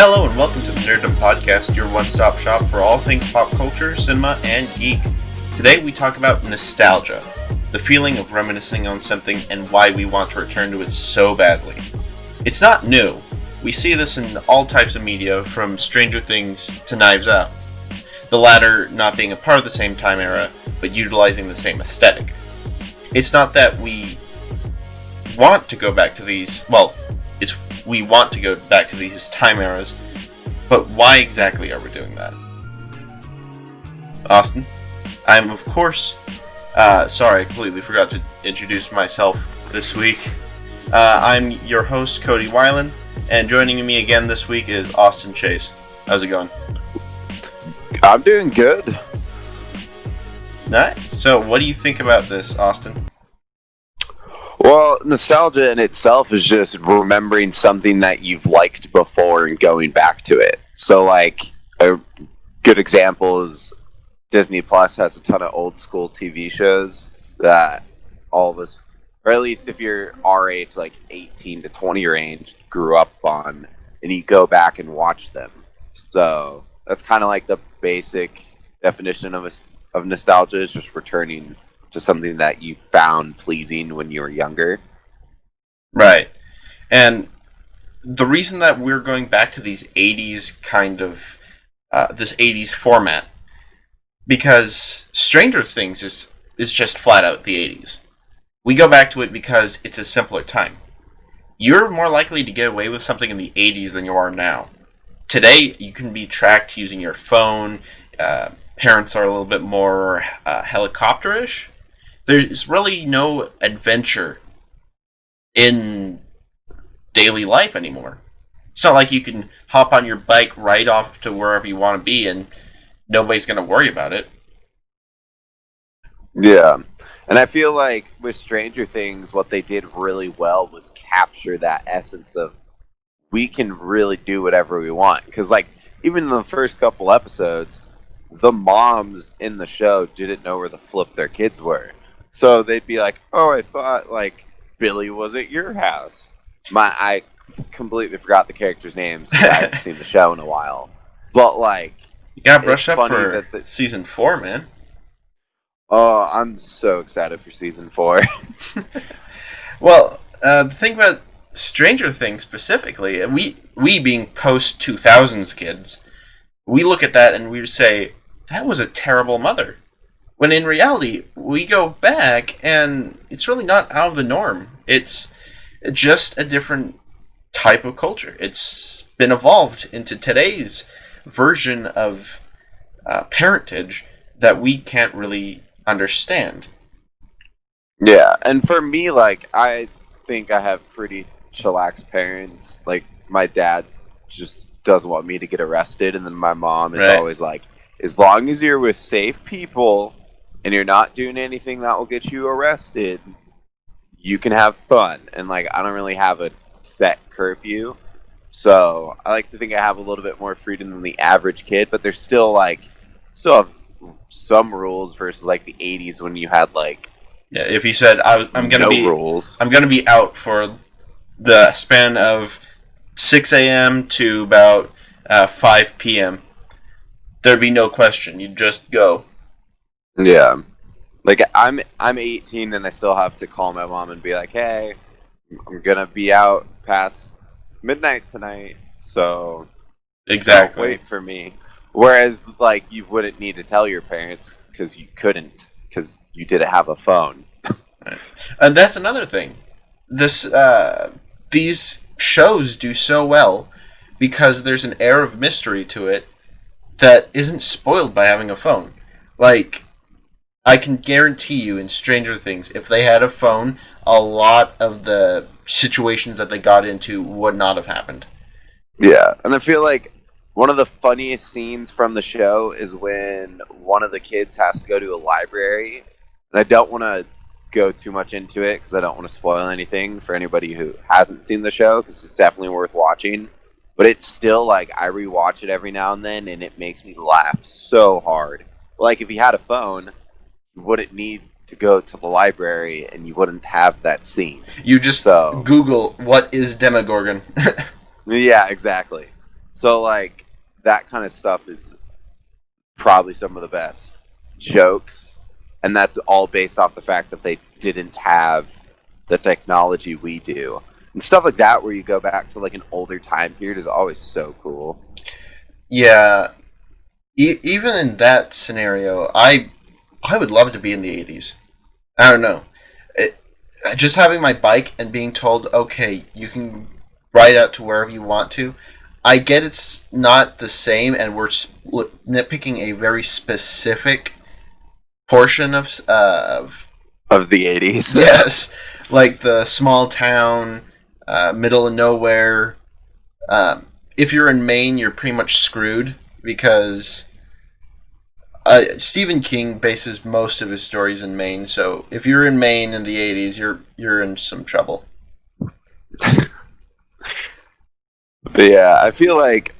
Hello and welcome to the Nerddom Podcast, your one-stop shop for all things pop culture, cinema, and geek. Today we talk about nostalgia, the feeling of reminiscing on something and why we want to return to it so badly. It's not new. We see this in all types of media, from Stranger Things to Knives Out. The latter not being a part of the same time era, but utilizing the same aesthetic. It's not that we want to go back to these, we want to go back to these time eras, but why exactly are we doing that? Austin, I'm of course, sorry, I completely forgot to introduce myself this week. I'm your host, Cody Weiland, and joining me again this week is Austin Chase. How's it going? I'm doing good. Nice. So, what do you think about this, Austin? Well, nostalgia in itself is just remembering something that you've liked before and going back to it. So, like, a good example is Disney Plus has a ton of old school TV shows that all of us, or at least if you're our age, like 18 to 20 range, grew up on, and you go back and watch them. So, that's kind of like the basic definition of nostalgia, is just returning to something that you found pleasing when you were younger. Right. And the reason that we're going back to these 80s kind of, this 80s format, because Stranger Things is just flat out the 80s. We go back to it because it's a simpler time. You're more likely to get away with something in the 80s than you are now. Today, you can be tracked using your phone. Parents are a little bit more helicopterish. There's really no adventure in daily life anymore. It's not like you can hop on your bike right off to wherever you want to be and nobody's going to worry about it. Yeah. And I feel like with Stranger Things, what they did really well was capture that essence of we can really do whatever we want. Because, like, even in the first couple episodes, the moms in the show didn't know where the flip their kids were. So they'd be like, "Oh, I thought like Billy was at your house." I completely forgot the characters' names because I haven't seen the show in a while. But like, you gotta brush up for season 4, man. Oh, I'm so excited for season 4. Well, the thing about Stranger Things specifically, we being post 2000s kids, we look at that and we say that was a terrible mother. When in reality, we go back and it's really not out of the norm. It's just a different type of culture. It's been evolved into today's version of parentage that we can't really understand. Yeah, and for me, like, I think I have pretty chillax parents. Like, my dad just doesn't want me to get arrested, and then my mom is always like, as long as you're with safe people and you're not doing anything that will get you arrested, you can have fun. And, like, I don't really have a set curfew, so I like to think I have a little bit more freedom than the average kid, but there's still have some rules versus, like, the 80s when you had, like... Yeah, if you said, I'm gonna be out for the span of 6 a.m. to about 5 p.m., there'd be no question. You'd just go. Yeah. Like, I'm 18 and I still have to call my mom and be like, "Hey, I'm gonna be out past midnight tonight, so exactly don't wait for me." Whereas, like, you wouldn't need to tell your parents because you couldn't, because you didn't have a phone. Right. And that's another thing. These shows do so well because there's an air of mystery to it that isn't spoiled by having a phone. Like, I can guarantee you in Stranger Things, if they had a phone, a lot of the situations that they got into would not have happened. Yeah, and I feel like one of the funniest scenes from the show is when one of the kids has to go to a library. And I don't want to go too much into it because I don't want to spoil anything for anybody who hasn't seen the show, because it's definitely worth watching. But it's still, like, I rewatch it every now and then, and it makes me laugh so hard. Like, if you had a phone, you wouldn't need to go to the library, and you wouldn't have that scene. You just Google, what is Demogorgon? Yeah, exactly. So like that kind of stuff is probably some of the best jokes, and that's all based off the fact that they didn't have the technology we do. And stuff like that where you go back to like an older time period is always so cool. Yeah, even in that scenario, I would love to be in the 80s. I don't know. Just having my bike and being told, okay, you can ride out to wherever you want to. I get it's not the same, and we're nitpicking a very specific portion Of the 80s. yes, like the small town, middle of nowhere. If you're in Maine, you're pretty much screwed because Stephen King bases most of his stories in Maine. So if you're in Maine in the 80s, you're in some trouble. But yeah, I feel like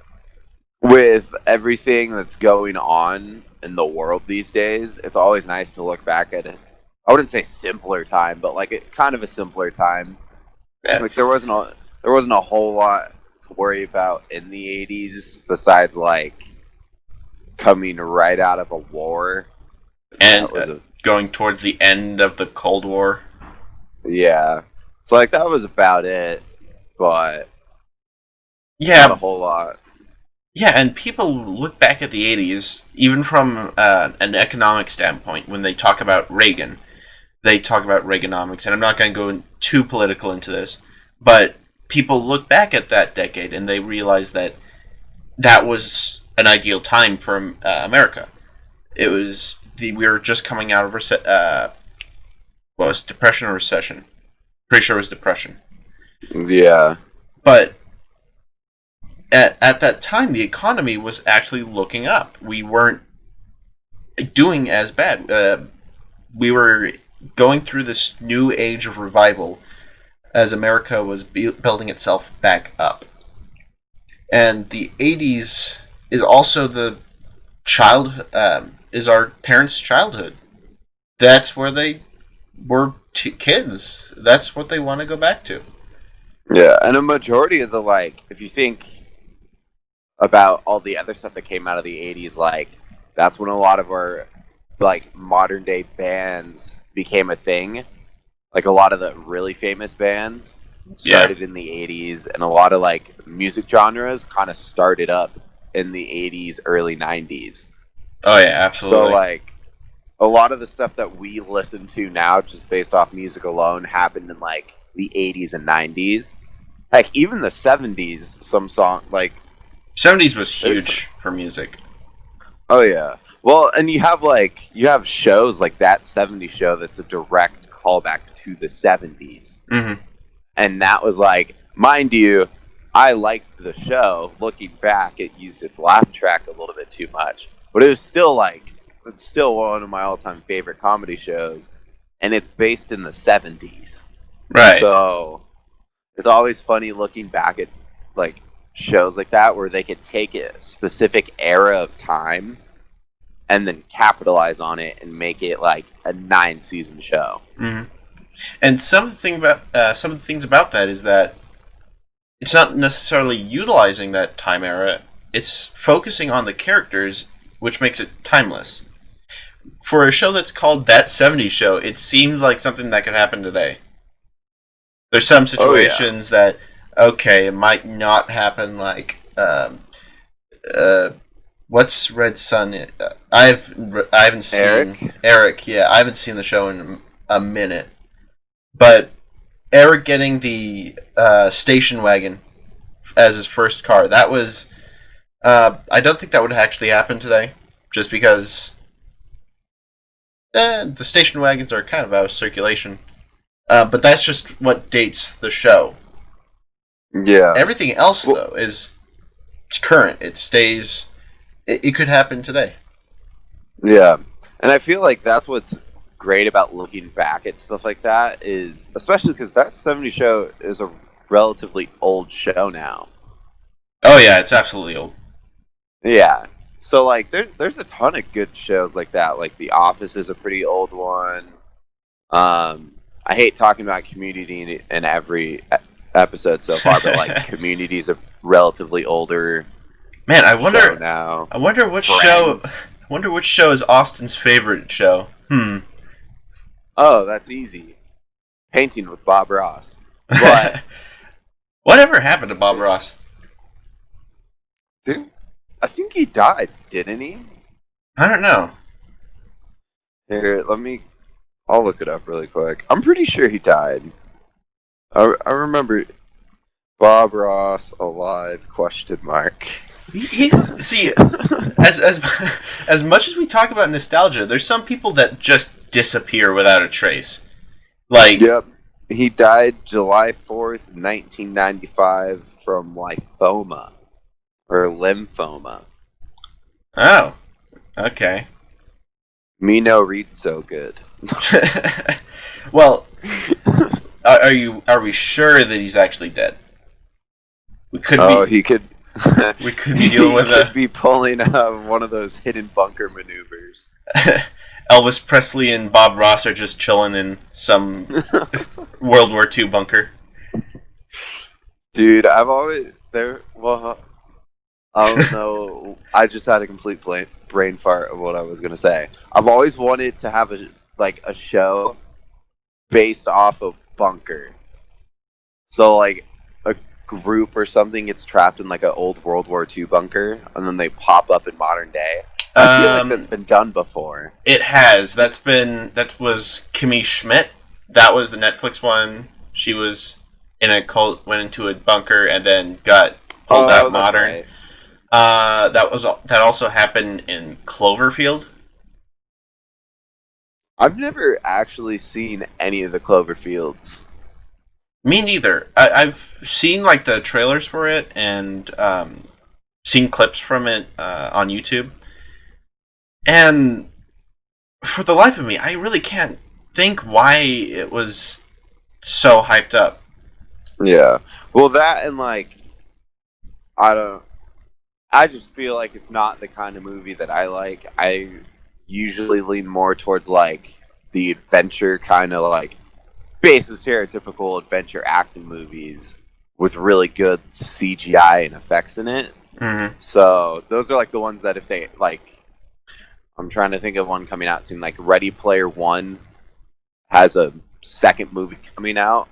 with everything that's going on in the world these days, it's always nice to look back at it. I wouldn't say simpler time, but like kind of a simpler time. Yeah. Like there wasn't a whole lot to worry about in the 80s besides like coming right out of a war. And That was going towards the end of the Cold War. yeah. So like that was about it, but Yeah, not a whole lot. yeah, and people look back at the 80s, even from an economic standpoint, when they talk about Reagan. They talk about Reaganomics, and I'm not going to go too political into this, but people look back at that decade and they realize that that was an ideal time for America. It was we were just coming out of what was it, depression or recession? Pretty sure it was depression. Yeah. But at that time, the economy was actually looking up. We weren't doing as bad. We were going through this new age of revival as America was building itself back up. And the 80s is also is our parents' childhood. That's where they were kids. That's what they want to go back to. Yeah, and a majority of the like, if you think about all the other stuff that came out of the 80s, like that's when a lot of our like modern day bands became a thing. Like a lot of the really famous bands started in the 80s, and a lot of like music genres kind of started up in the 80s, early 90s. Oh yeah, absolutely. So like a lot of the stuff that we listen to now just based off music alone happened in like the 80s and 90s. Heck, even the 70s, some song like 70s was huge for music. oh yeah. Well, and you have shows like that 70s show that's a direct callback to the 70s. Mm-hmm. And that was like, mind you, I liked the show. Looking back, it used its laugh track a little bit too much. But it was still like, it's still one of my all-time favorite comedy shows. And it's based in the 70s. Right. So it's always funny looking back at like shows like that where they could take a specific era of time and then capitalize on it and make it like a 9-season show. Mm-hmm. And some of the things about that is that it's not necessarily utilizing that time era. It's focusing on the characters, which makes it timeless. For a show that's called That 70s Show, it seems like something that could happen today. There's some situations that, okay, it might not happen, like, what's Red Sun? I haven't seen Eric. Yeah, I haven't seen the show in a minute. But Eric getting the station wagon as his first car, that was... I don't think that would actually happen today, just because the station wagons are kind of out of circulation. But that's just what dates the show. Yeah. Everything else, though, is current. It stays... It could happen today. Yeah. And I feel like that's what's great about looking back at stuff like that is, especially because that 70 show is a relatively old show now. Oh, yeah, it's absolutely old. Yeah. So, like, there's a ton of good shows like that. Like, The Office is a pretty old one. I hate talking about Community in every episode so far, but, like, Community's a relatively older Man, I show wonder. now. I wonder which show. Friends. I wonder which show is Austin's favorite show. Oh, that's easy. Painting with Bob Ross. But Whatever happened to Bob Ross? dude, I think he died, didn't he? I don't know. Here, I'll look it up really quick. I'm pretty sure he died. I remember Bob Ross alive? Question mark. He's see, as much as we talk about nostalgia, there's some people that just disappear without a trace. Like, Yep. He died July 4th, 1995 from lymphoma or lymphoma. oh, okay. Me no read so good. Well, are we sure that he's actually dead? We could be. He could. We could be dealing with could be pulling one of those hidden bunker maneuvers. Elvis Presley and Bob Ross are just chilling in some World War II bunker. Dude, I've always there. Well, I don't know. I just had a complete brain fart of what I was gonna say. I've always wanted to have a show based off of bunker. So like a group or something gets trapped in like an old World War II bunker, and then they pop up in modern day. I feel like that's been done before. It has. That was Kimmy Schmidt. That was the Netflix one. She was in a cult, went into a bunker, and then got pulled out modern. Right. That also happened in Cloverfield. I've never actually seen any of the Cloverfields. Me neither. I've seen like the trailers for it and seen clips from it on YouTube. And for the life of me, I really can't think why it was so hyped up. Yeah. Well, that and like, I just feel like it's not the kind of movie that I like. I usually lean more towards like the adventure kind of like base of stereotypical adventure action movies with really good CGI and effects in it. Mm-hmm. So those are like the ones that if they like, I'm trying to think of one coming out soon. Like Ready Player One has a second movie coming out.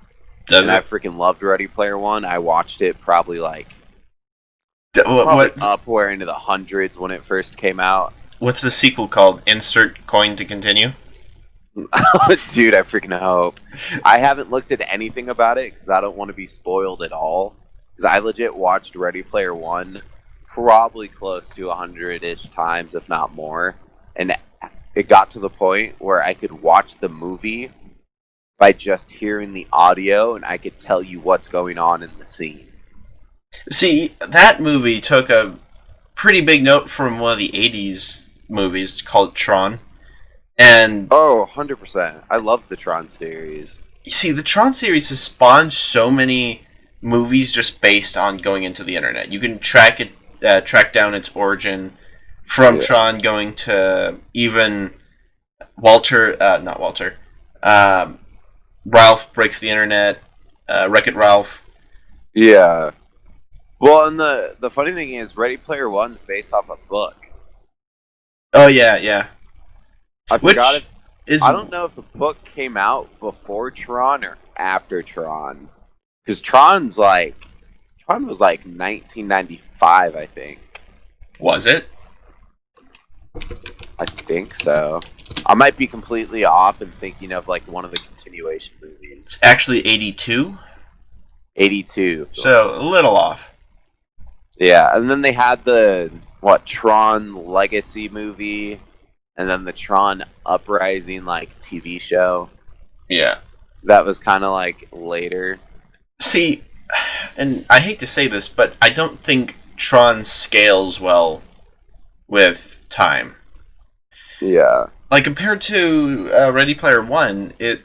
Does I it? freaking loved Ready Player One. I watched it probably What's upward into the hundreds when it first came out. what's the sequel called? Insert coin to continue. Dude, I freaking hope. I haven't looked at anything about it because I don't want to be spoiled at all. Because I legit watched Ready Player One probably close to 100-ish times, if not more. And it got to the point where I could watch the movie by just hearing the audio and I could tell you what's going on in the scene. See, that movie took a pretty big note from one of the 80s movies called Tron. And Oh, 100%. I love the Tron series. you see, the Tron series has spawned so many movies just based on going into the internet. You can track down its origin from Tron going to even not Walter, Ralph Breaks the Internet, Wreck-It Ralph. Yeah. Well, and the funny thing is, Ready Player One's based off a book. Oh yeah. I forgot I don't know if the book came out before Tron or after Tron. Because Tron was like 1995, I think. Was it? I think so. I might be completely off and thinking of like one of the continuation movies. It's actually 82, 82. so a little off. Yeah, and then they had the Tron Legacy movie, and then the Tron Uprising like TV show. Yeah. That was kind of like later. See, and I hate to say this, but I don't think Tron scales well with time. Yeah. Like, compared to Ready Player One, it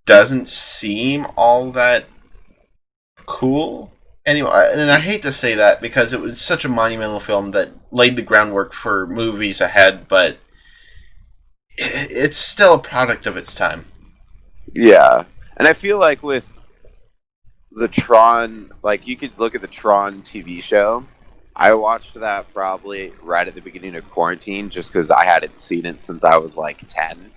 doesn't seem all that cool. Anyway, and I hate to say that because it was such a monumental film that laid the groundwork for movies ahead, but it's still a product of its time. Yeah. And I feel like with the Tron, like you could look at the Tron TV show I watched that probably right at the beginning of quarantine just because I hadn't seen it since I was like 10.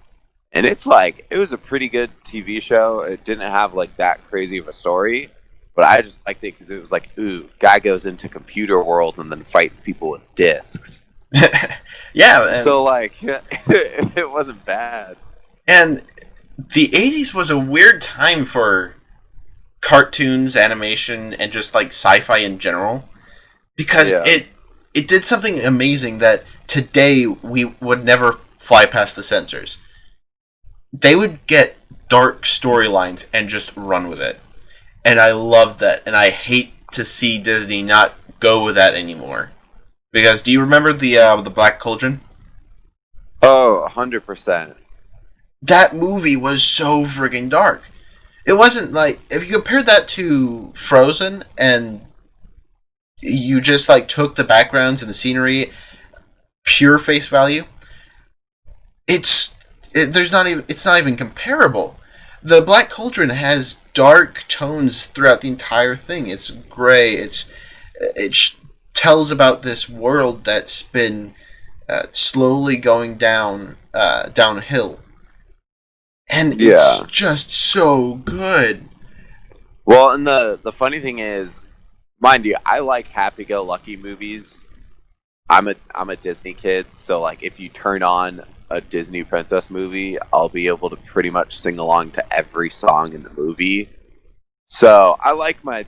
And it's like, it was a pretty good TV show. It didn't have like that crazy of a story, but I just liked it because it was like, ooh, guy goes into computer world and then fights people with discs. Yeah, and, So like, it wasn't bad. and the 80s was a weird time for cartoons, animation, and just like sci-fi in general, because Yeah. it did something amazing that today we would never fly past the censors. They would get dark storylines and just run with it. And I loved that, and I hate to see Disney not go with that anymore. Because do you remember the Black Cauldron? Oh, 100%. That movie was so friggin' dark. It wasn't like, if you compare that to Frozen and you just like took the backgrounds and the scenery pure face value, it's not even comparable. The Black Cauldron has dark tones throughout the entire thing. It's gray. It tells about this world that's been slowly going downhill, and it's Yeah. just so good. Well, and the funny thing is, mind you, I like happy-go-lucky movies. I'm a Disney kid, so like if you turn on a Disney princess movie, I'll be able to pretty much sing along to every song in the movie. So I like my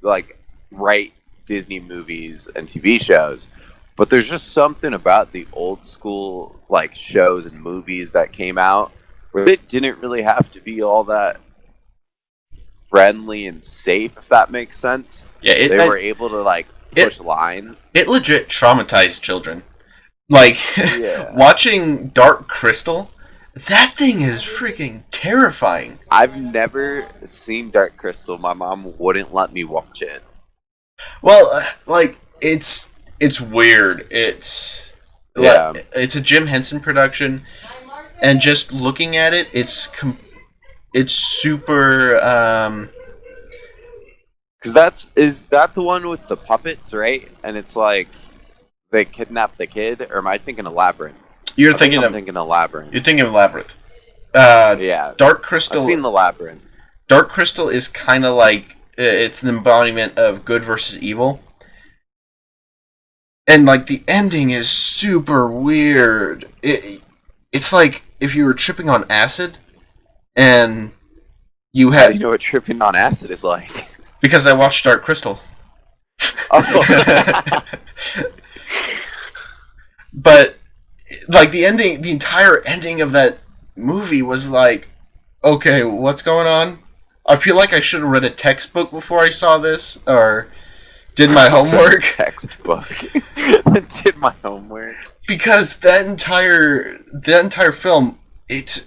like right Disney movies and TV shows, but there's just something about the old school like shows and movies that came out where they didn't really have to be all that friendly and safe, if that makes sense. Yeah, They were able to like push lines. it legit traumatized children. Like Yeah. watching Dark Crystal, that thing is freaking terrifying. I've never seen Dark Crystal. My mom wouldn't let me watch it. Well, like it's weird. Yeah. It's a Jim Henson production, and just looking at it, it's super. Because is that the one with the puppets, right? And it's like they kidnap the kid, or am I thinking of Labyrinth? You're I think thinking I'm of thinking of Labyrinth. you're thinking of Labyrinth. Yeah, Dark I've Crystal. seen the Labyrinth. Dark Crystal is kind of like it's an embodiment of good versus evil, and like the ending is super weird. It's like if you were tripping on acid, and you How do you had know what tripping on acid is like? because I watched Dark Crystal. Oh. But like the entire ending of that movie was like, okay, what's going on? I feel like I should have read a textbook before I saw this, or did my homework, Textbook. Did my homework. because that entire film, it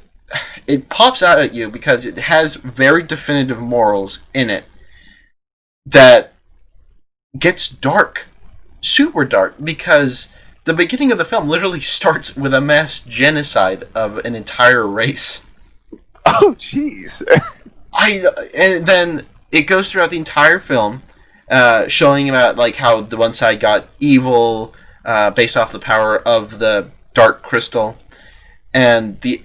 pops out at you because it has very definitive morals in it that gets dark, super dark, because the beginning of the film literally starts with a mass genocide of an entire race. Oh, jeez. And then it goes throughout the entire film, showing about like how the one side got evil based off the power of the dark crystal, and the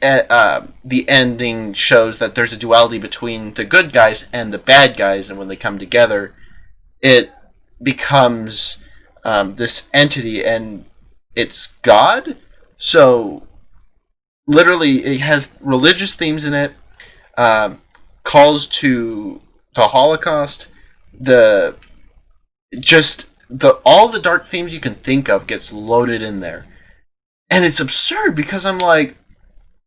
ending shows that there's a duality between the good guys and the bad guys, and when they come together, it becomes this entity, and it's God. So literally, it has religious themes in it. Calls to the Holocaust, the all the dark themes you can think of gets loaded in there, and it's absurd because I'm like,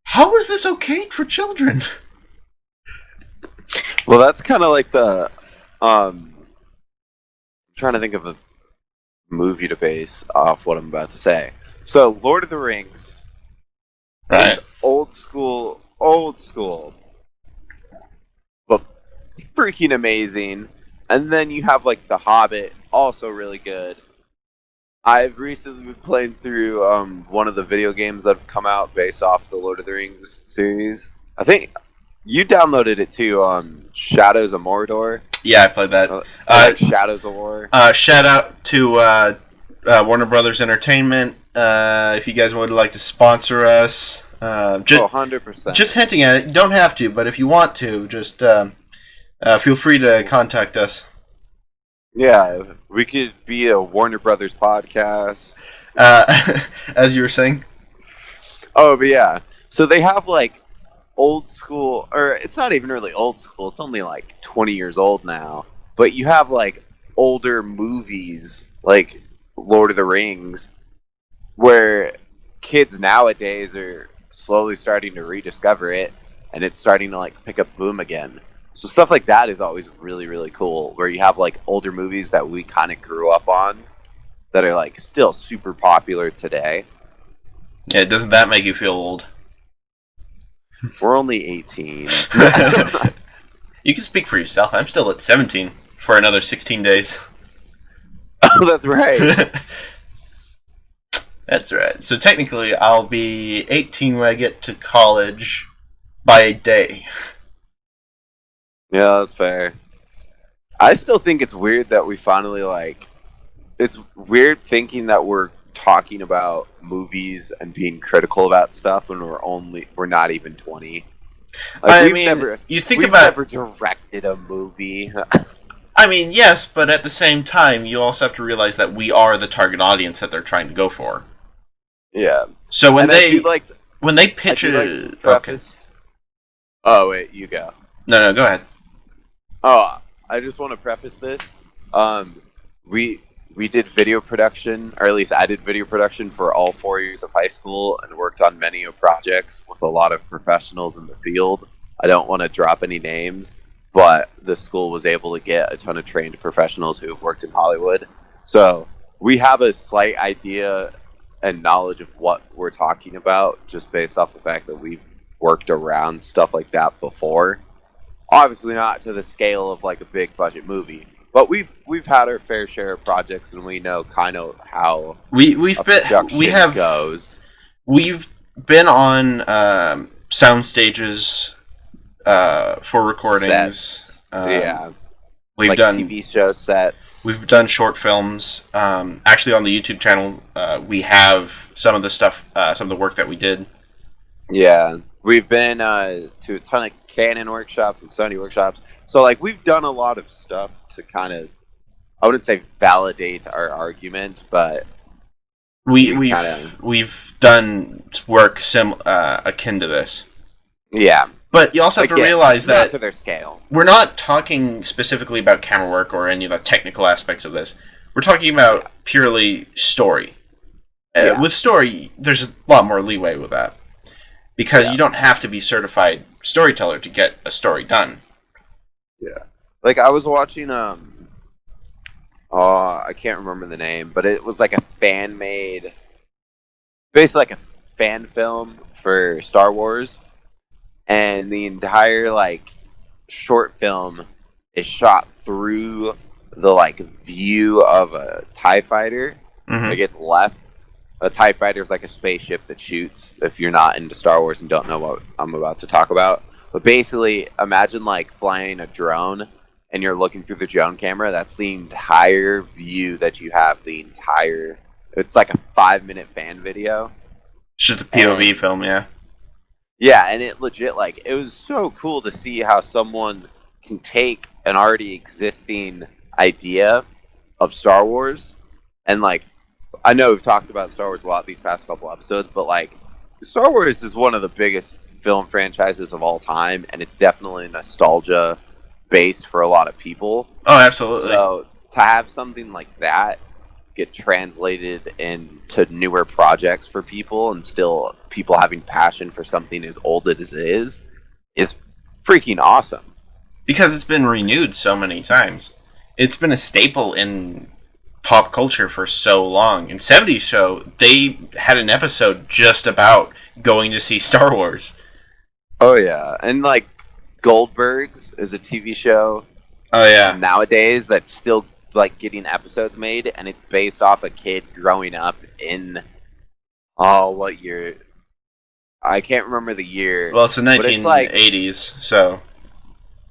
how is this okay for children? Well, that's kind of like the. I'm trying to think of a movie to base off what I'm about to say. So, Lord of the Rings is old school, but freaking amazing. And then you have like The Hobbit, also really good. I've recently been playing through one of the video games that have come out based off the Lord of the Rings series. I think you downloaded it too, Shadows of Mordor. Yeah, I played that. Like Shadows of War. Shout out to Warner Brothers Entertainment. If you guys would like to sponsor us, just 100%. just hinting at it. You don't have to, but if you want to, just feel free to contact us. Yeah, we could be a Warner Brothers podcast. As you were saying. Oh, but yeah. So they have like old school, or it's not even really old school. It's only like 20 years old now. But you have like older movies like Lord of the Rings where kids nowadays are slowly starting to rediscover it, and it's starting to like pick up boom again. So stuff like that is always really, really cool, where you have like older movies that we kind of grew up on that are like still super popular today. Yeah, doesn't that make you feel old? We're only 18. You can speak for yourself. I'm still at 17 for another 16 days. Oh, that's right. That's right. So technically, I'll be 18 when I get to college by a day. Yeah, that's fair. I still think it's weird that we finally like. It's weird thinking that we're talking about movies and being critical about stuff when we're not even 20. Like, I mean, you think we've about never directed a movie. I mean, yes, but at the same time, you also have to realize that we are the target audience that they're trying to go for. Yeah. So when And when they pitch I it, do like to okay. preface. Oh wait, you go. No, go ahead. Oh, I just want to preface this. We did video production, or at least I did video production for all 4 years of high school and worked on many projects with a lot of professionals in the field. I don't want to drop any names, but the school was able to get a ton of trained professionals who have worked in Hollywood. So we have a slight idea and knowledge of what we're talking about just based off the fact that we've worked around stuff like that before. Obviously not to the scale of like a big budget movie, but we've had our fair share of projects, and we know kind of how We've goes. We've been on sound stages for recordings. Sets. Yeah, we've like done TV show sets. We've done short films. Actually, on the YouTube channel, we have some of the stuff, some of the work that we did. Yeah, we've been to a ton of Canon workshops and Sony workshops. So, like, we've done a lot of stuff to kind of, I wouldn't say validate our argument, but we've done work akin to this. Yeah. But you also have to realize that not to their scale. We're not talking specifically about camera work or any of the technical aspects of this. We're talking about purely story. With story, there's a lot more leeway with that. Because you don't have to be certified storyteller to get a story done. Yeah. Like, I was watching, I can't remember the name, but it was like a fan-made, basically like a fan film for Star Wars. And the entire, like, short film is shot through the, like, view of a TIE fighter. Mm-hmm. Like, it's left. A TIE fighter is like a spaceship that shoots, if you're not into Star Wars and don't know what I'm about to talk about. But basically, imagine, like, flying a drone, and you're looking through the drone camera. That's the entire view that you have, it's like a 5-minute fan video. It's just a POV film, yeah. Yeah, and it legit, like, it was so cool to see how someone can take an already existing idea of Star Wars, and, like, I know we've talked about Star Wars a lot these past couple episodes, but, like, Star Wars is one of the biggest film franchises of all time, and it's definitely nostalgia based for a lot of people. Oh, absolutely. So to have something like that get translated into newer projects for people, and still people having passion for something as old as it is freaking awesome. Because it's been renewed so many times. It's been a staple in pop culture for so long. In 70s Show, they had an episode just about going to see Star Wars. Oh yeah, and like Goldbergs is a TV show. Oh yeah. Nowadays that's still like getting episodes made, and it's based off a kid growing up in what year? I can't remember the year. Well, it's the 1980s, so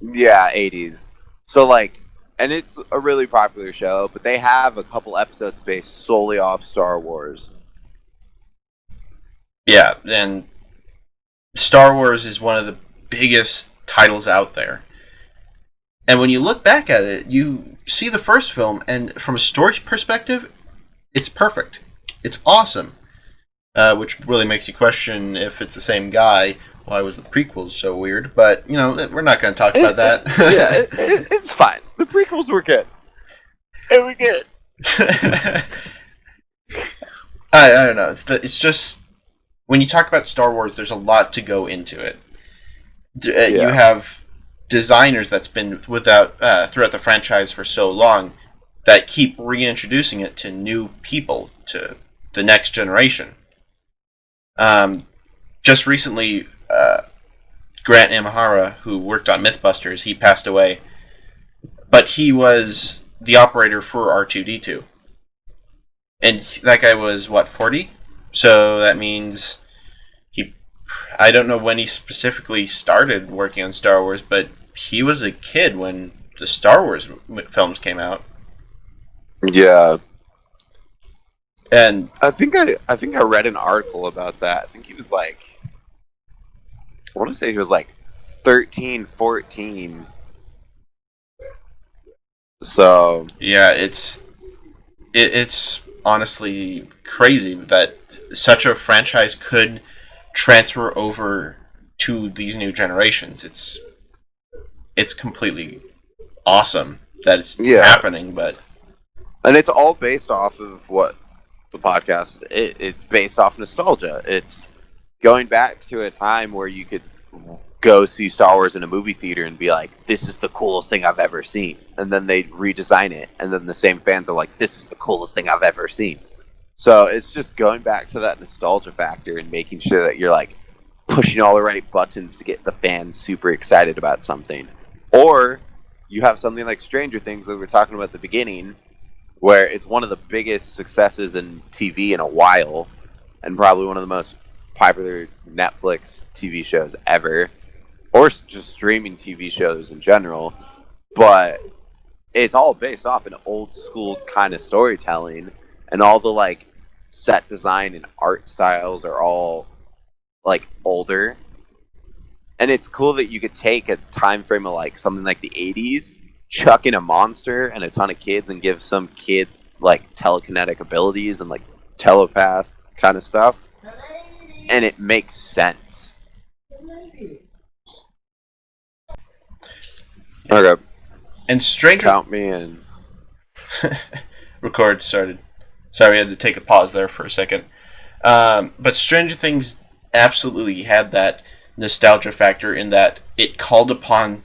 yeah, 80s. So like and it's a really popular show, but they have a couple episodes based solely off Star Wars. Yeah, and Star Wars is one of the biggest titles out there. And when you look back at it, you see the first film, and from a story perspective, it's perfect. It's awesome. Which really makes you question if it's the same guy. Why was the prequels so weird? But, we're not going to talk about that. It's fine. The prequels were good. They were good. I don't know. It's just, when you talk about Star Wars, there's a lot to go into it. You have designers that's been throughout the franchise for so long that keep reintroducing it to new people, to the next generation. Just recently, Grant Imahara, who worked on Mythbusters, he passed away, but he was the operator for R2-D2. And that guy was, 40? So that means I don't know when he specifically started working on Star Wars, but he was a kid when the Star Wars films came out. Yeah. And I think I read an article about that. I think he was I want to say he was 13, 14. So yeah, it's honestly crazy that such a franchise could transfer over to these new generations. It's completely awesome that it's happening, and it's all based off of what the podcast. It's based off nostalgia. It's going back to a time where you could go see Star Wars in a movie theater and be like, "This is the coolest thing I've ever seen," and then they redesign it, and then the same fans are like, "This is the coolest thing I've ever seen." So it's just going back to that nostalgia factor and making sure that you're pushing all the right buttons to get the fans super excited about something. Or you have something like Stranger Things that we were talking about at the beginning, where it's one of the biggest successes in TV in a while, and probably one of the most popular Netflix TV shows ever, or just streaming TV shows in general. But it's all based off an old school kind of storytelling, and all the set design and art styles are all older. And it's cool that you could take a time frame of something like the 80s, chuck in a monster and a ton of kids, and give some kid telekinetic abilities and telepath kind of stuff, and it makes sense. Okay. And Stranger... Count me in. Record started. Sorry, we had to take a pause there for a second. But Stranger Things absolutely had that nostalgia factor in that it called upon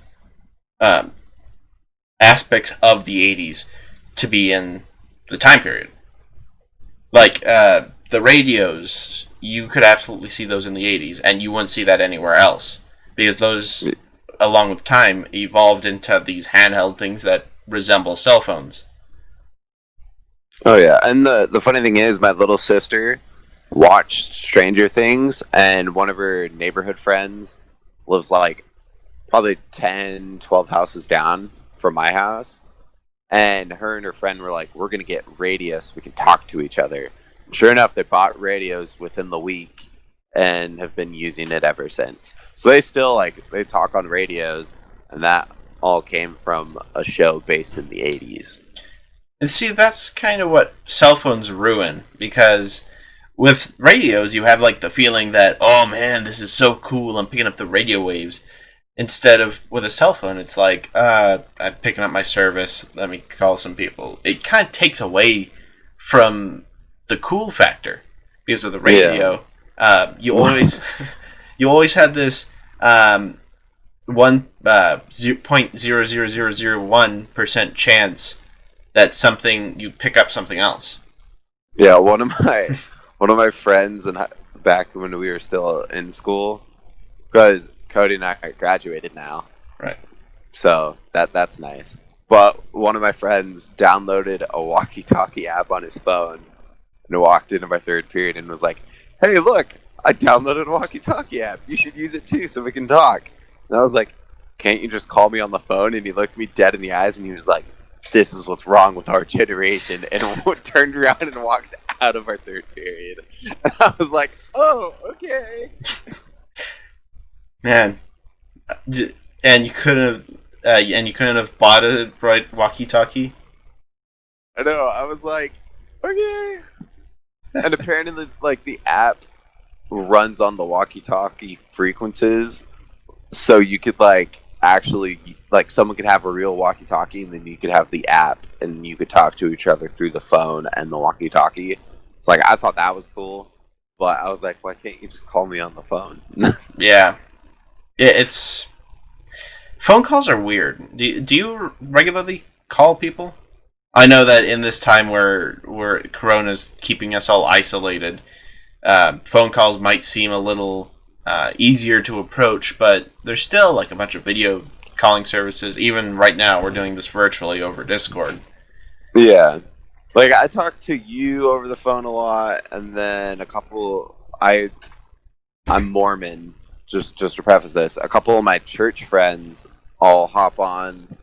aspects of the 80s to be in the time period. The radios, you could absolutely see those in the 80s, and you wouldn't see that anywhere else. Because those, along with time, evolved into these handheld things that resemble cell phones. Oh yeah, and the funny thing is, my little sister watched Stranger Things, and one of her neighborhood friends lives probably 10, 12 houses down from my house, and her and her friend were like, "We're gonna get radios so we can talk to each other." And sure enough, they bought radios within the week and have been using it ever since. So they still they talk on radios, and that all came from a show based in the 80s. And see, that's kind of what cell phones ruin, because with radios, you have the feeling that, oh man, this is so cool, I'm picking up the radio waves. Instead of with a cell phone, it's I'm picking up my service, let me call some people. It kind of takes away from the cool factor, because of the radio. Yeah. You always had this 0.00001% chance that you pick up something else. Yeah, one of my friends, and back when we were still in school, because Cody and I graduated now, right? So that's nice. But one of my friends downloaded a walkie-talkie app on his phone and walked into my third period and was like, "Hey, look, I downloaded a walkie-talkie app. You should use it too, so we can talk." And I was like, "Can't you just call me on the phone?" And he looked me dead in the eyes and he was like, this is what's wrong with our generation, and turned around and walked out of our third period. And I was like, oh, okay. Man, and you couldn't have bought a right walkie-talkie. I know. I was like, okay. And apparently, like, the app runs on the walkie-talkie frequencies, so you could like actually like someone could have a real walkie-talkie, and then you could have the app, and you could talk to each other through the phone and the walkie-talkie. So like, I thought that was cool, but I was like, why can't you just call me on the phone? Yeah, it's phone calls are weird. Do you regularly call people? I know that in this time where Corona's keeping us all isolated, phone calls might seem a little easier to approach, but there's still like a bunch of video calling services. Even right now, we're doing this virtually over Discord. Yeah. Like, I talk to you over the phone a lot, and then a couple. I'm Mormon. Just to preface this, a couple of my church friends all hop on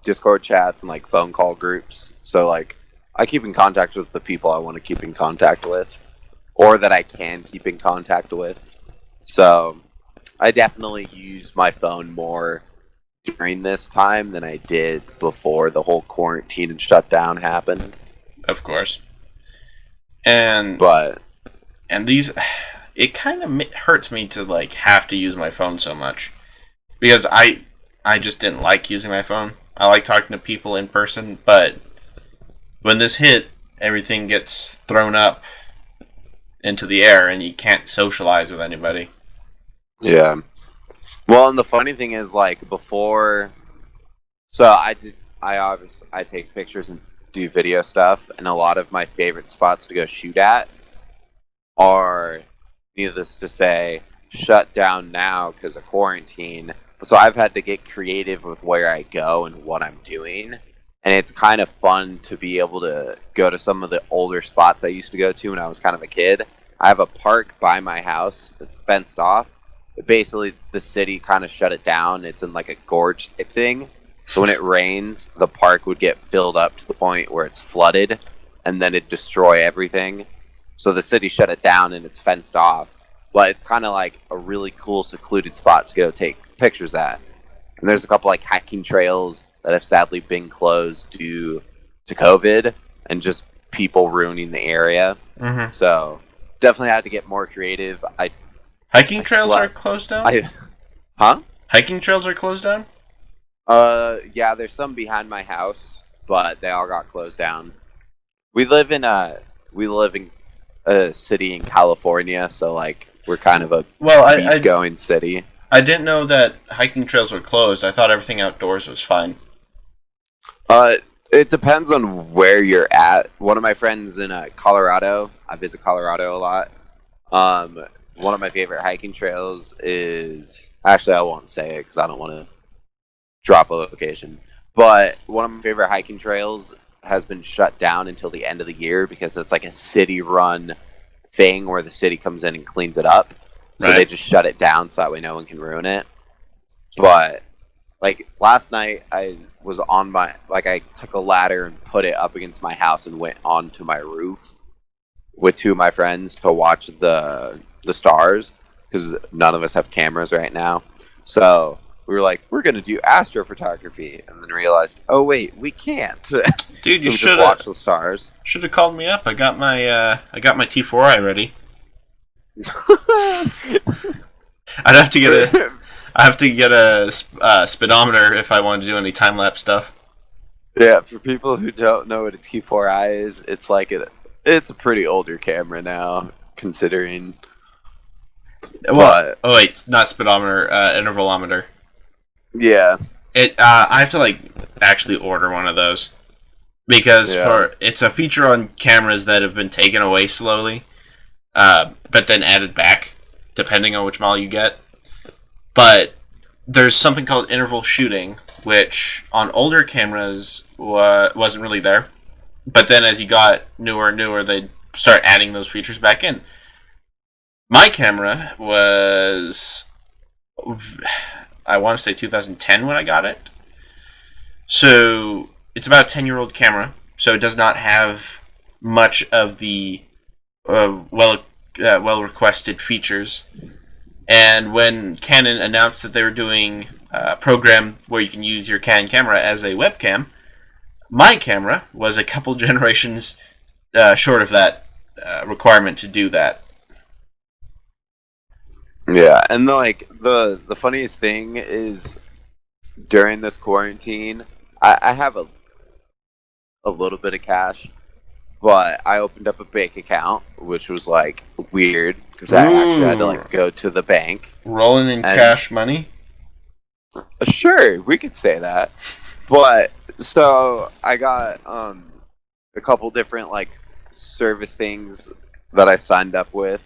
Discord chats and like phone call groups. So like, I keep in contact with the people I want to keep in contact with, or that I can keep in contact with. So I definitely use my phone more during this time than I did before the whole quarantine and shutdown happened. Of course. And But these, it kind of hurts me to like have to use my phone so much because I just didn't like using my phone. I like talking to people in person, but when this hit, everything gets thrown up into the air and you can't socialize with anybody. yeah. Well, and the funny thing is, like, before, so I take pictures and do video stuff, and a lot of my favorite spots to go shoot at are, needless to say, shut down now because of quarantine. So I've had to get creative with where I go and what I'm doing, and it's kind of fun to be able to go to some of the older spots I used to go to when I was kind of a kid. I have a park by my house that's fenced off. Basically, the city kind of shut it down. It's in like a gorge type thing. So when it rains, the park would get filled up to the point where it's flooded, and then it'd destroy everything. So the city shut it down, and it's fenced off. But it's kind of like a really cool, secluded spot to go take pictures at. And there's a couple like hiking trails that have sadly been closed due to COVID and just people ruining the area. Mm-hmm. So definitely had to get more creative. Hiking trails are closed down? Huh? Hiking trails are closed down? Yeah, there's some behind my house, but they all got closed down. We live in a city in California, so like we're kind of a beach-going city. I didn't know that hiking trails were closed. I thought everything outdoors was fine. It depends on where you're at. One of my friends in Colorado, I visit Colorado a lot. One of my favorite hiking trails is, actually I won't say it because I don't want to drop a location, but one of my favorite hiking trails has been shut down until the end of the year because it's like a city run thing where the city comes in and cleans it up. So They just shut it down so that way no one can ruin it. But like last night I was on I took a ladder and put it up against my house and went onto my roof with two of my friends to watch the stars because none of us have cameras right now. So we were like, we're going to do astrophotography, and then realized, oh wait, we can't. Dude, so you should watch the stars. Should have called me up. I got my T4i ready. I have to get a speedometer if I want to do any time lapse stuff. Yeah, for people who don't know what a T4i is, it's like it's a pretty older camera now, considering. Well, oh wait, not speedometer, intervalometer. Yeah. I have to like actually order one of those because it's a feature on cameras that have been taken away slowly, but then added back depending on which model you get. But there's something called interval shooting, which on older cameras wasn't really there. But then as you got newer and newer, they start adding those features back in. My camera was, I want to say 2010 when I got it. So it's about a 10-year-old camera, so it does not have much of the well requested features. And when Canon announced that they were doing a program where you can use your Canon camera as a webcam, my camera was a couple generations short of that requirement to do that. Yeah, and the funniest thing is during this quarantine, I have a little bit of cash, but I opened up a bank account, which was like weird because I actually had to like go to the bank. Rolling in cash money? Sure, we could say that. But so I got a couple different like service things that I signed up with.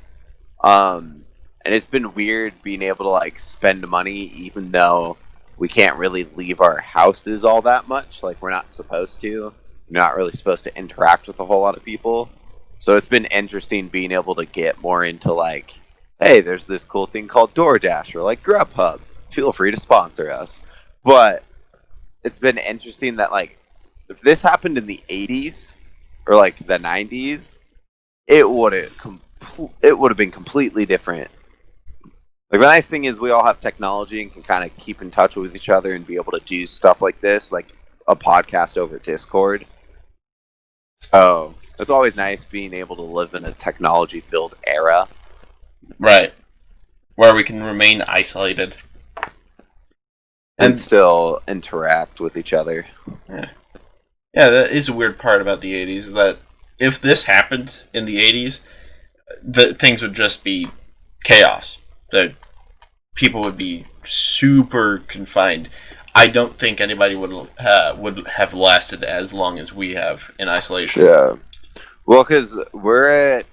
And it's been weird being able to like spend money even though we can't really leave our houses all that much. Like we're not supposed to. You're not really supposed to interact with a whole lot of people. So it's been interesting being able to get more into like, hey, there's this cool thing called DoorDash or like Grubhub. Feel free to sponsor us. But it's been interesting that like if this happened in the 80s or like the 90s, it would have been completely different. Like the nice thing is we all have technology and can kind of keep in touch with each other and be able to do stuff like this, like a podcast over Discord. So it's always nice being able to live in a technology-filled era. Right. Where we can remain isolated. And still interact with each other. Yeah. Yeah, that is a weird part about the 80s, that if this happened in the 80s, things would just be chaos. That people would be super confined. I don't think anybody would have lasted as long as we have in isolation. Yeah. Well, because I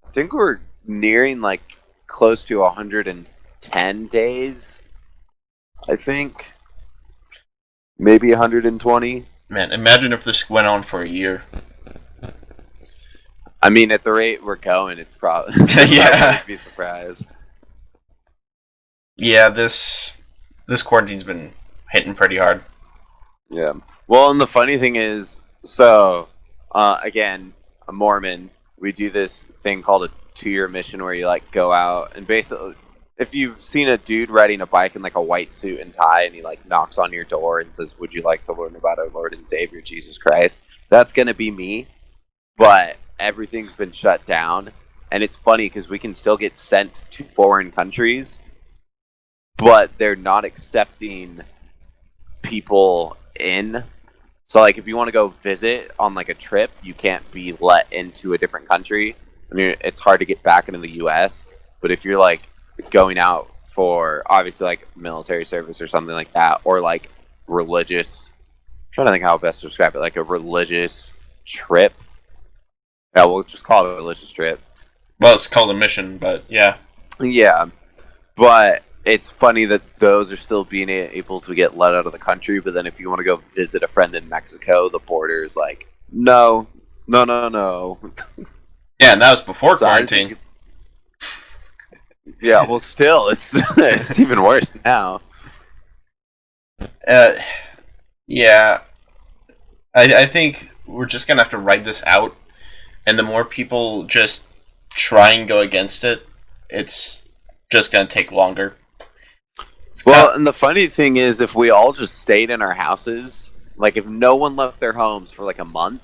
think we're nearing like close to 110 days. I think. Maybe 120. Man, imagine if this went on for a year. I mean, at the rate we're going, it's probably yeah. I'd be surprised. Yeah, this quarantine's been hitting pretty hard. Yeah. Well, and the funny thing is, so again, a Mormon. We do this thing called a 2-year mission where you like go out and basically, if you've seen a dude riding a bike in like a white suit and tie, and he like knocks on your door and says, "Would you like to learn about our Lord and Savior Jesus Christ?" That's gonna be me, but everything's been shut down, and it's funny because we can still get sent to foreign countries, but they're not accepting people in. So like if you want to go visit on like a trip, you can't be let into a different country. I mean, it's hard to get back into the US, but if you're like going out for obviously like military service or something like that, or like religious, I'm trying to think how best to describe it, like a religious trip. Yeah, we'll just call it a religious trip. Well, it's called a mission, but yeah. Yeah, but it's funny that those are still being able to get let out of the country, but then if you want to go visit a friend in Mexico, the border is like, no. Yeah, and that was before quarantine. Yeah, well, still, it's even worse now. Yeah. I think we're just going to have to ride this out, and the more people just try and go against it, it's just going to take longer. And the funny thing is, if we all just stayed in our houses, like if no one left their homes for like a month,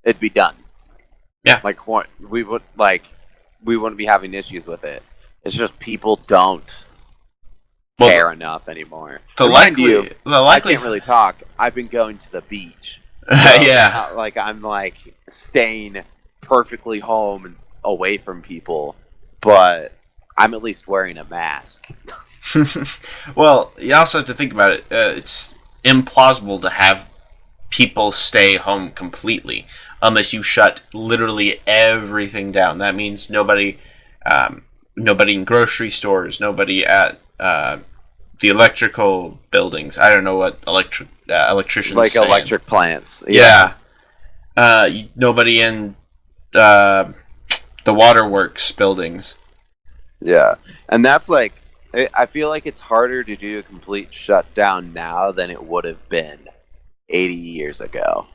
it'd be done. Yeah. Like we wouldn't be having issues with it. It's just people don't care enough anymore. I can't really talk. I've been going to the beach. So, yeah. I'm like staying perfectly home and away from people, but I'm at least wearing a mask. Well, you also have to think about it. It's implausible to have people stay home completely unless you shut literally everything down. That means nobody in grocery stores, nobody at the electrical buildings. I don't know what electricians like saying. Electric plants. Yeah. Nobody in the waterworks buildings. Yeah, and that's like, I feel like it's harder to do a complete shutdown now than it would have been 80 years ago.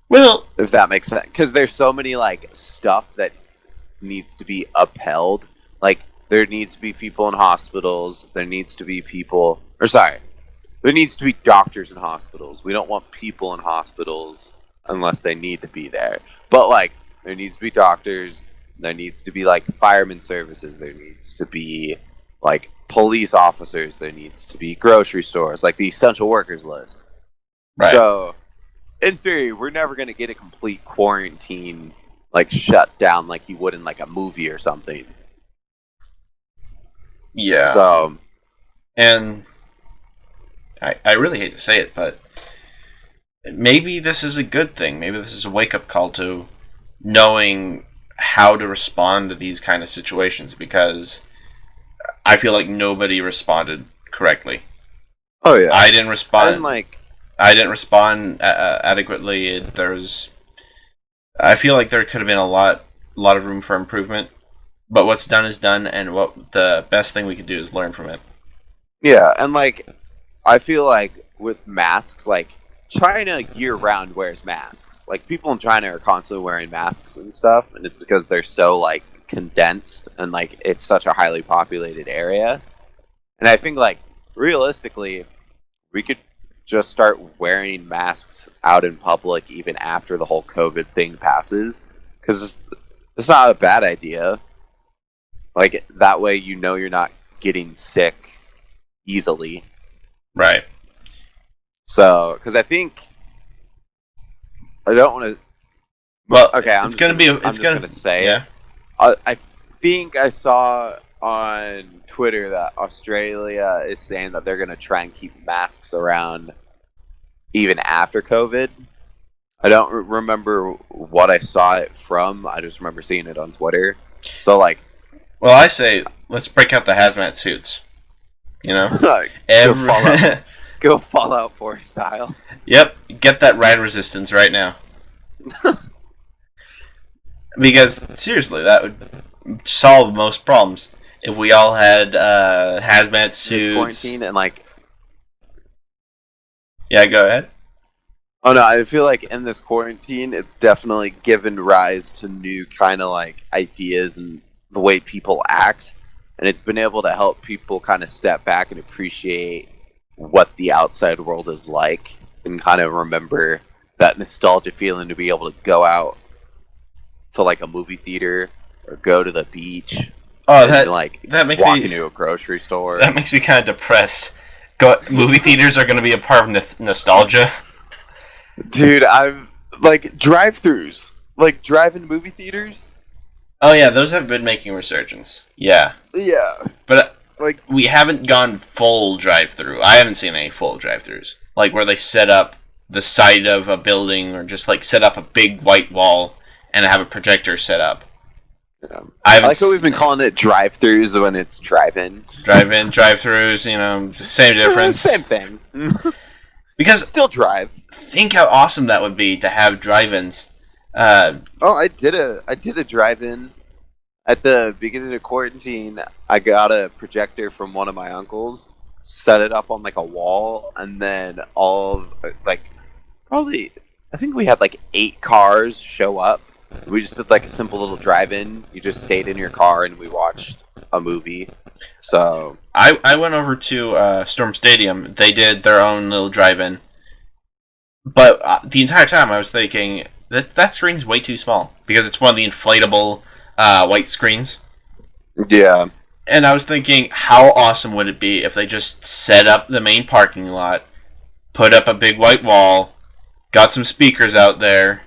Well, If that makes sense. Because there's so many, like, stuff that needs to be upheld. Like, there needs to be people in hospitals. There needs to be people... Or, sorry. There needs to be doctors in hospitals. We don't want people in hospitals unless they need to be there. But, like, there needs to be doctors. There needs to be, like, fireman services. There needs to be, like, police officers. There needs to be grocery stores. Like, the essential workers list. right. So, in theory, we're never going to get a complete quarantine, like, shut down like you would in, like, a movie or something. Yeah. So, And I really hate to say it, but maybe this is a good thing. Maybe this is a wake-up call to knowing how to respond to these kind of situations, because I feel like nobody responded correctly. oh yeah. I didn't respond. And, like, I didn't respond adequately. I feel like there could have been a lot of room for improvement. But what's done is done, and what the best thing we could do is learn from it. yeah, and, like, I feel like with masks, like, China year-round wears masks. Like, people in China are constantly wearing masks and stuff, and it's because they're so, like, condensed, and, like, it's such a highly populated area. And I think, like, realistically, we could just start wearing masks out in public even after the whole COVID thing passes, because it's not a bad idea. Like, that way you know you're not getting sick easily. Right. So, because I think I don't want to. Well, Okay, it's going to be. I'm It's just going gonna say Yeah. I think I saw on Twitter that Australia is saying that they're gonna try and keep masks around even after COVID. I don't remember what I saw it from. I just remember seeing it on Twitter. So, like, Well, I say let's break out the hazmat suits. You know, go Fallout 4 style. Yep, get that ride resistance right now. Because seriously, that would solve most problems if we all had hazmat This suits. quarantine and, like, Yeah, go ahead. oh no, I feel like in this quarantine, it's definitely given rise to new kind of, like, ideas and the way people act, and it's been able to help people kind of step back and appreciate what the outside world is like, and kind of remember that nostalgia feeling to be able to go out to, like, a movie theater or go to the beach. Oh, and, that like, that makes walk me into a grocery store. that makes me kind of depressed. Movie theaters are going to be a part of nostalgia. Dude, I'm like drive-throughs, like drive-in movie theaters. Oh yeah, those have been making resurgence. Yeah, Yeah, but like, we haven't gone full drive-through. I haven't seen any full drive-throughs, like where they set up the side of a building or just like set up a big white wall and have a projector set up. yeah. I I haven't like how we've been calling it drive-throughs when it's drive-in. drive-in, drive-throughs. You know, the same difference. Same thing. Because Still drive. think how awesome that would be to have drive-ins. Oh, I did a drive-in at the beginning of quarantine. I got a projector from one of my uncles, set it up on, like, a wall, and then all of, like, probably, I think we had like 8 cars show up. We just did, like, a simple little drive-in. You just stayed in your car and we watched a movie. So I went over to Storm Stadium. They did their own little drive-in, but the entire time I was thinking that screen's way too small because it's one of the inflatable white screens. yeah, And I was thinking, how awesome would it be if they just set up the main parking lot, put up a big white wall, got some speakers out there,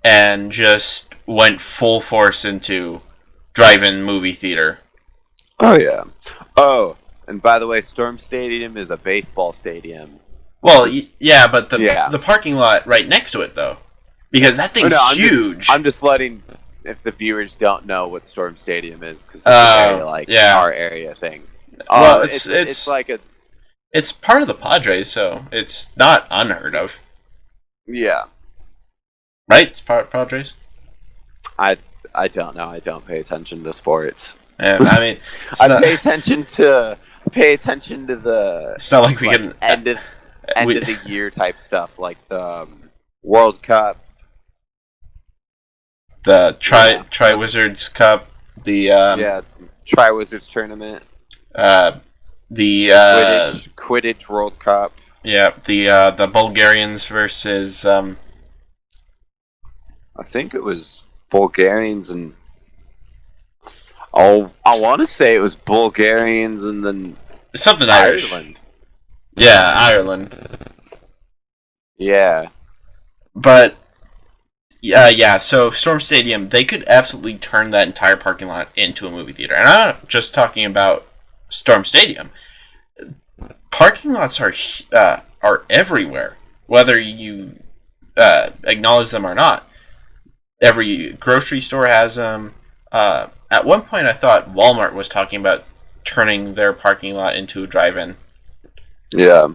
and just went full force into drive-in movie theater. oh yeah. Oh, and by the way, Storm Stadium is a baseball stadium. Well, yeah, but Yeah. the parking lot right next to it, though. Because that thing's I'm huge. I'm just letting, if the viewers don't know what Storm Stadium is, because it's Oh, a very, like, yeah. our area thing. Well, It's like a, It's part of the Padres, so it's not unheard of. yeah. Right? It's Padres? I don't know. I don't pay attention to sports. Yeah, I mean, it's I not, pay attention to the it's not like we like, can... end of end of the year type stuff, like the World Cup, the Tri-Wizards Cup, the Tri-Wizards tournament, the Quidditch World Cup. Yeah, the Bulgarians versus I think it was Bulgarians and I want to say it was Bulgarians and then something Irish. Ireland. Yeah, Ireland. Yeah. But yeah, so Storm Stadium, they could absolutely turn that entire parking lot into a movie theater. And I'm not just talking about Storm Stadium. Parking lots are everywhere, whether you acknowledge them or not. Every grocery store has them. At one point, I thought Walmart was talking about turning their parking lot into a drive-in. Yeah.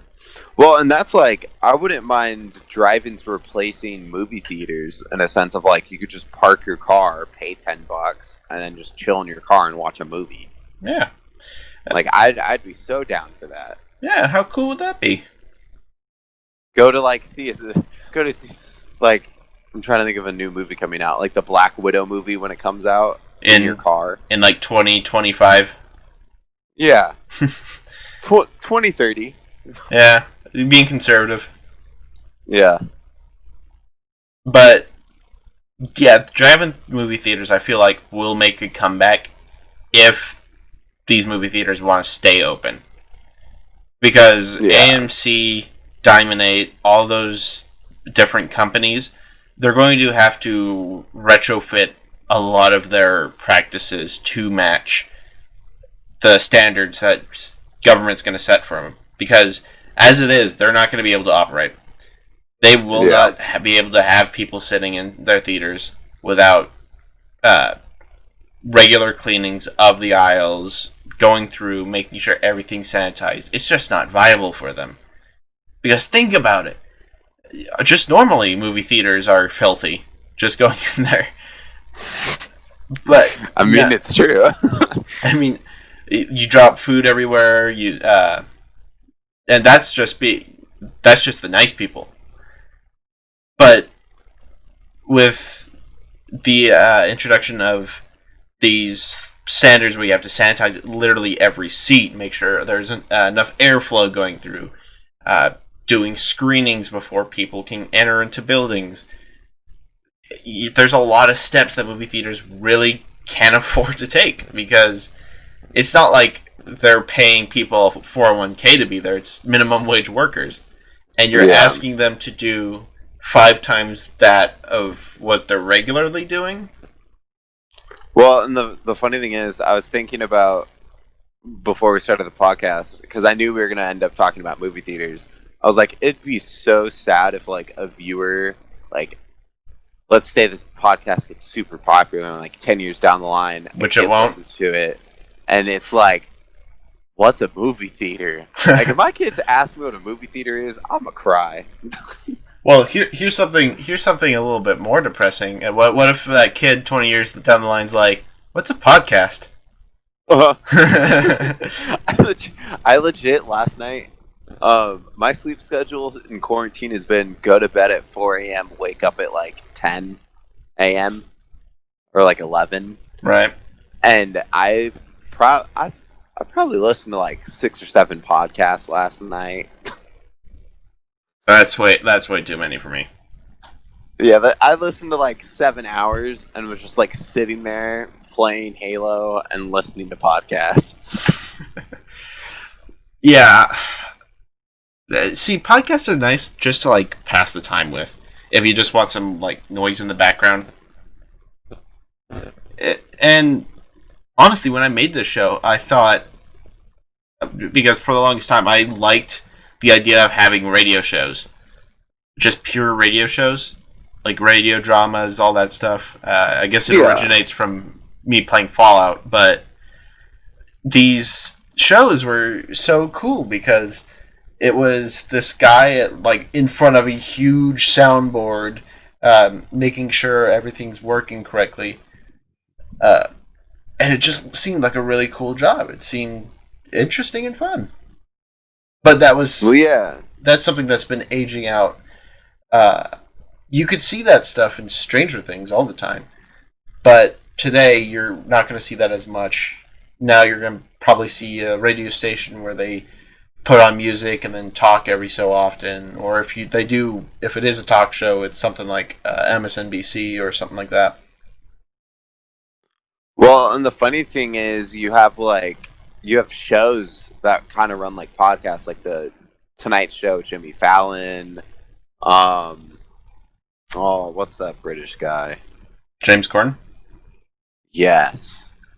Well, and that's like, I wouldn't mind drive-ins replacing movie theaters in a sense of like, you could just park your car, pay $10, and then just chill in your car and watch a movie. Yeah. Like, I'd be so down for that. Yeah, how cool would that be? Go to like, I'm trying to think of a new movie coming out, like the Black Widow movie when it comes out in your car. In like 2025? Yeah. 2030. Yeah, being conservative. Yeah. But, yeah, drive-in movie theaters, I feel like, will make a comeback if these movie theaters want to stay open. Because AMC, Diamond 8, all those different companies, they're going to have to retrofit a lot of their practices to match the standards that government's going to set for them. Because, as it is, they're not going to be able to operate. They will not be able to have people sitting in their theaters without regular cleanings of the aisles, going through, making sure everything's sanitized. It's just not viable for them. Because think about it. Just normally, movie theaters are filthy. Just going in there. But I mean, it's true. I mean, you drop food everywhere. And that's just the nice people. But with the introduction of these standards where you have to sanitize literally every seat, make sure there's enough airflow going through, doing screenings before people can enter into buildings. There's a lot of steps that movie theaters really can't afford to take, because it's not like they're paying people 401k to be there. It's minimum wage workers. And you're asking them to do 5 times that of what they're regularly doing. Well, and the funny thing is, I was thinking about, before we started the podcast, because I knew we were going to end up talking about movie theaters, I was like, it'd be so sad if, like, a viewer, like, let's say this podcast gets super popular and, like, 10 years down the line, which it won't, listens to it, and it's like, what's a movie theater? Like, if my kids ask me what a movie theater is, I'm gonna cry. Well, here's something a little bit more depressing. What if that kid 20 years down the line's like, what's a podcast? I legit last night, my sleep schedule in quarantine has been go to bed at 4 a.m., wake up at like 10 a.m. or like 11. Right. And I probably listened to like 6 or 7 podcasts last night. That's way too many for me. Yeah, but I listened to like 7 hours and was just like sitting there playing Halo and listening to podcasts. Yeah. See, podcasts are nice just to like pass the time with. If you just want some like noise in the background. And honestly, when I made this show, I thought, because for the longest time I liked the idea of having radio shows, just pure radio shows, like radio dramas, all that stuff. I guess it originates from me playing Fallout, but these shows were so cool because it was this guy like in front of a huge soundboard, making sure everything's working correctly, and it just seemed like a really cool job. It seemed interesting and fun. But that was... Well, yeah. that's something that's been aging out. You could see that stuff in Stranger Things all the time, but today you're not going to see that as much. Now you're going to probably see a radio station where they put on music and then talk every so often, or if it is a talk show, it's something like MSNBC or something like that. Well, and the funny thing is, you have shows that kind of run like podcasts, like the Tonight Show, Jimmy Fallon. What's that British guy? James Corden? Yes.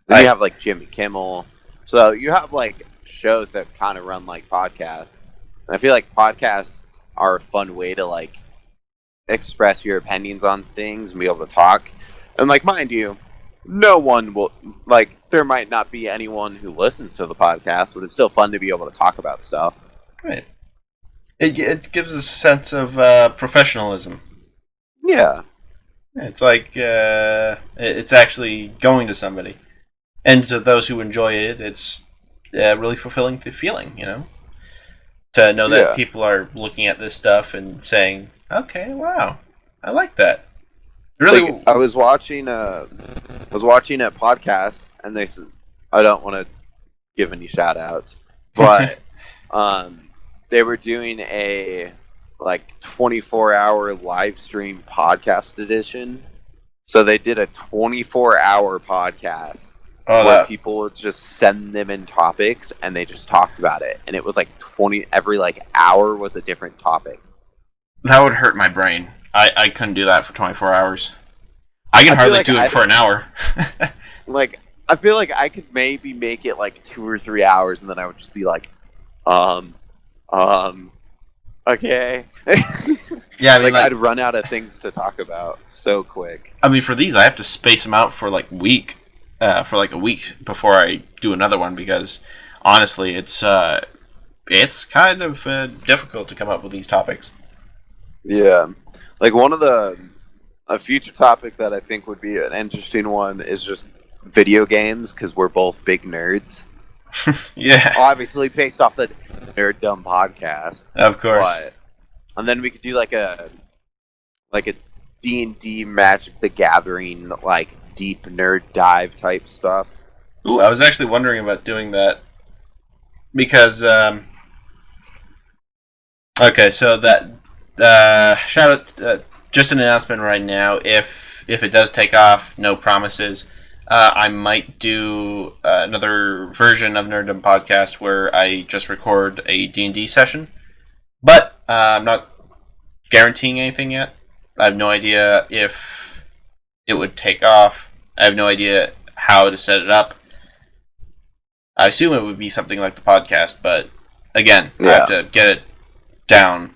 Then you have like Jimmy Kimmel. So you have like shows that kind of run like podcasts. And I feel like podcasts are a fun way to like express your opinions on things and be able to talk. And like, mind you, no one will, like, there might not be anyone who listens to the podcast, but it's still fun to be able to talk about stuff. Right. It gives a sense of professionalism. Yeah. It's like it's actually going to somebody. And to those who enjoy it, it's really fulfilling the feeling, you know? To know that people are looking at this stuff and saying, okay, wow, I like that. Really, like, I was watching a podcast, and they said, I don't want to give any shout outs, but they were doing a like 24-hour live stream podcast edition. So they did a 24-hour podcast where people would just send them in topics, and they just talked about it. And it was like every like hour was a different topic. That would hurt my brain. I couldn't do that for 24 hours. I can hardly do it for an hour. Like, I feel like I could maybe make it like 2 or 3 hours, and then I would just be like, okay. Yeah, I mean, like I'd run out of things to talk about so quick. I mean, for these, I have to space them out for like a week before I do another one, because honestly, it's kind of difficult to come up with these topics. Yeah, like a future topic that I think would be an interesting one is just video games, because we're both big nerds. Yeah, obviously based off the Nerd Dumb podcast, of course. And then we could do like a D&D Magic the Gathering, like deep nerd dive type stuff. Ooh, I was actually wondering about doing that because okay, so that shout out, just an announcement right now. If it does take off, no promises. I might do another version of Nerd Dumb Podcast where I just record a D&D session, but I'm not guaranteeing anything yet. I have no idea if it would take off. I have no idea how to set it up. I assume it would be something like the podcast, but again, I have to get it down.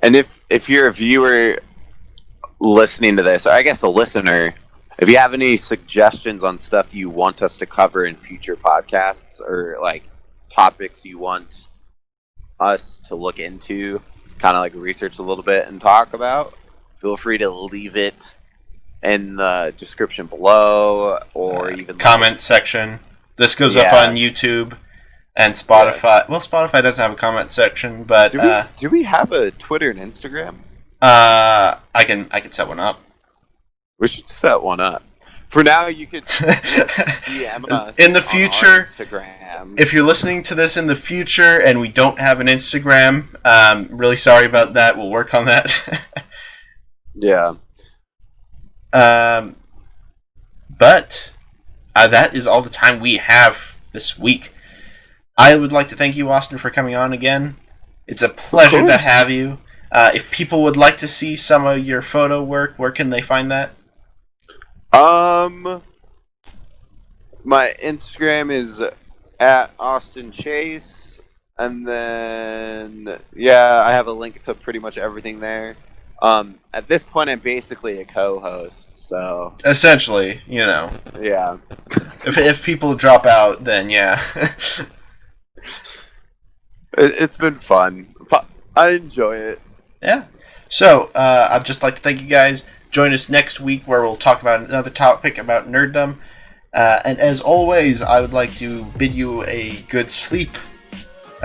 And if you're a viewer listening to this, or I guess a listener, if you have any suggestions on stuff you want us to cover in future podcasts, or like topics you want us to look into, kind of like research a little bit and talk about, feel free to leave it in the description below, or even comment section. This goes up on YouTube and Spotify. Yeah. Well, Spotify doesn't have a comment section, but do we have a Twitter and Instagram? I can set one up. We should set one up. For now, you could DM us in the future. On Instagram. If you're listening to this in the future and we don't have an Instagram, really sorry about that. We'll work on that. Yeah. But that is all the time we have this week. I would like to thank you, Austin, for coming on again. It's a pleasure to have you. If people would like to see some of your photo work, where can they find that? My Instagram is at Austin Chase, and then I have a link to pretty much everything there. At this point, I'm basically a co-host, so essentially, you know. Yeah. If people drop out, then yeah. It's been fun. I enjoy it. Yeah. So, I'd just like to thank you guys. Join us next week where we'll talk about another topic about nerddom. And as always, I would like to bid you a good sleep.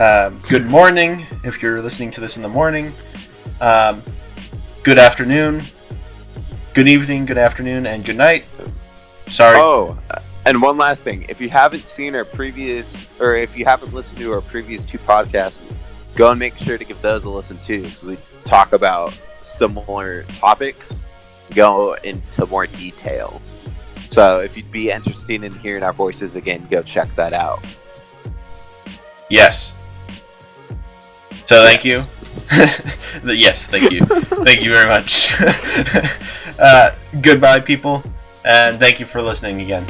Good morning if you're listening to this in the morning. Good afternoon. Good evening, good afternoon, and good night. Sorry. Oh, and one last thing. If you haven't seen our previous, or if you haven't listened to our previous 2 podcasts, go and make sure to give those a listen too, because we talk about similar topics, go into more detail. So if you'd be interested in hearing our voices again, go check that out. Yes. So thank you. Yes, thank you. Thank you very much. Goodbye, people, and thank you for listening again.